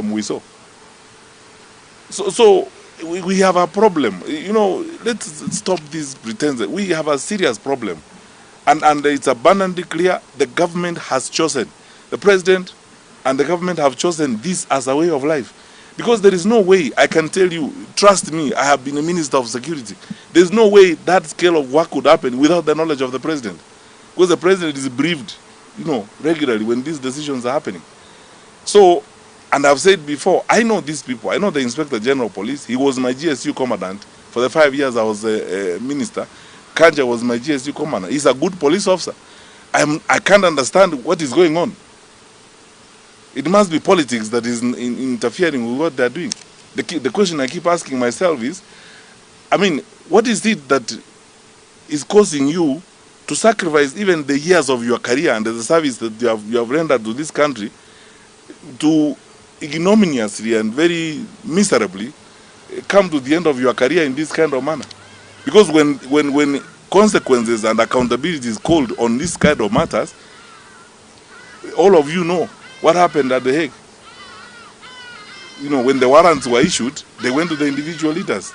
we saw. So we have a problem. You know, let's stop this pretense. We have a serious problem. And it's abundantly clear the government has chosen, the president and the government have chosen this as a way of life. Because there is no way, I can tell you, trust me, I have been a minister of security. There's no way that scale of work could happen without the knowledge of the president. Because the president is briefed, you know, regularly when these decisions are happening. So, and I've said before, I know these people. I know the Inspector General of Police. He was my GSU commandant for the 5 years I was a minister. Kanja was my GSU commander. He's a good police officer. I can't understand what is going on. It must be politics that is interfering with what they're doing. The question I keep asking myself is, I mean, what is it that is causing you to sacrifice even the years of your career and the service that you have rendered to this country to ignominiously and very miserably come to the end of your career in this kind of manner? Because when consequences and accountability is called on this kind of matters, all of you know what happened at The Hague. You know, when the warrants were issued, they went to the individual leaders.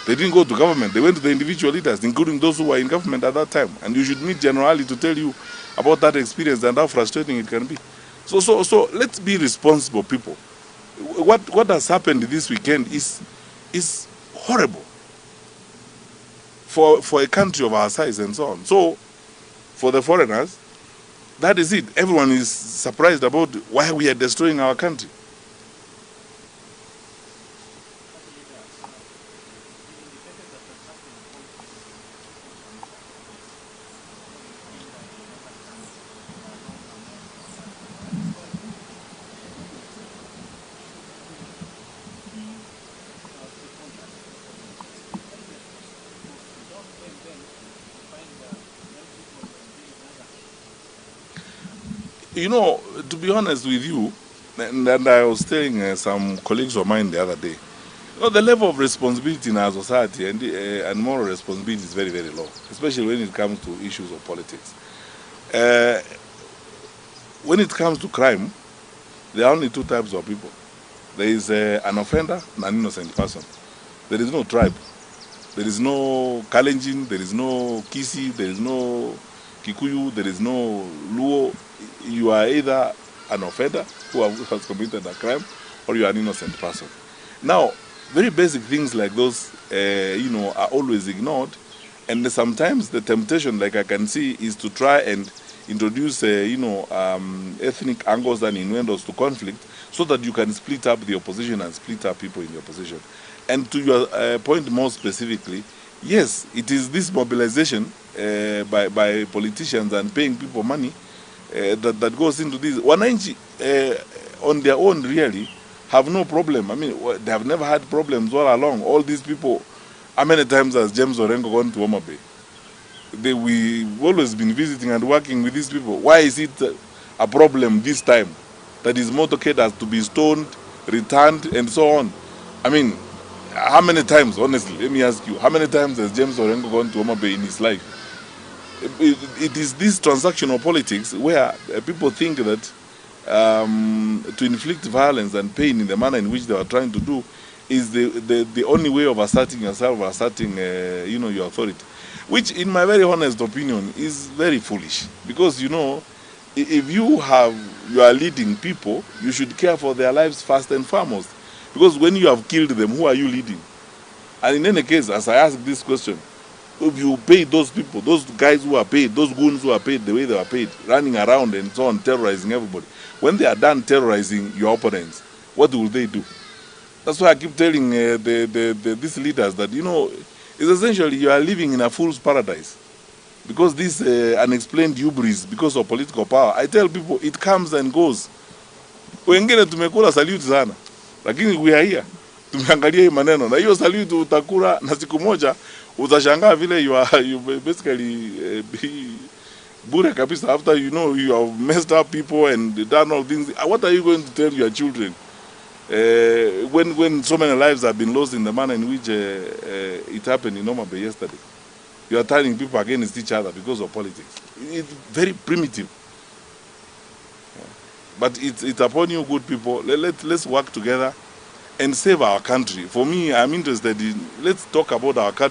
They didn't go to government. They went to the individual leaders, including those who were in government at that time. And you should meet General Ali to tell you about that experience and how frustrating it can be. So let's be responsible people. What has happened this weekend is horrible for a country of our size and so on. So for the foreigners, that is it. Everyone is surprised about why we are destroying our country. You know, to be honest with you, and I was telling some colleagues of mine the other day, you know, the level of responsibility in our society and moral responsibility is very, very low, especially when it comes to issues of politics. When it comes to crime, there are only two types of people. There is an offender and an innocent person. There is no tribe. There is no Kalenjin, there is no Kisi, there is no Kikuyu, there is no Luo. You are either an offender who has committed a crime, or you are an innocent person. Now, very basic things like those, you know, are always ignored, and sometimes the temptation, like I can see, is to try and introduce, you know, ethnic angles and innuendos to conflict, so that you can split up the opposition and split up people in the opposition. And to your point more specifically, yes, it is this mobilization by politicians and paying people money that goes into this. Wananchi on their own really have no problem. I mean, they have never had problems all along. All these people, how many times has James Orengo gone to Homa Bay? We've always been visiting and working with these people. Why is it a problem this time that his motorcade has to be stoned, returned, and so on? I mean, how many times, honestly, let me ask you, how many times has James Orengo gone to Homa Bay in his life? It is this transactional politics where people think that to inflict violence and pain in the manner in which they are trying to do is the only way of asserting yourself, asserting you know, your authority, which in my very honest opinion is very foolish. Because, you know, if you are leading people, you should care for their lives first and foremost. Because when you have killed them, who are you leading? And in any case, as I ask this question, if you pay those people, those guys who are paid, those goons who are paid the way they are paid, running around and so on, terrorizing everybody, when they are done terrorizing your opponents, what will they do? That's why I keep telling these leaders that, you know, it's essentially you are living in a fool's paradise. Because this unexplained hubris, because of political power, I tell people, it comes and goes. Wengine Tumekula Salute sana, lakini we are here. Tumeangalia hii maneno, na hiyo salute utakula, na siku moja utashangaa vile you basically be Bure kabisa after, you know, you have messed up people and done all things. What are you going to tell your children when so many lives have been lost in the manner in which it happened in Homa Bay yesterday? You are turning people against each other because of politics. It's very primitive. But it's upon you, good people. Let's work together and save our country. For me, I'm interested in, let's talk about our country.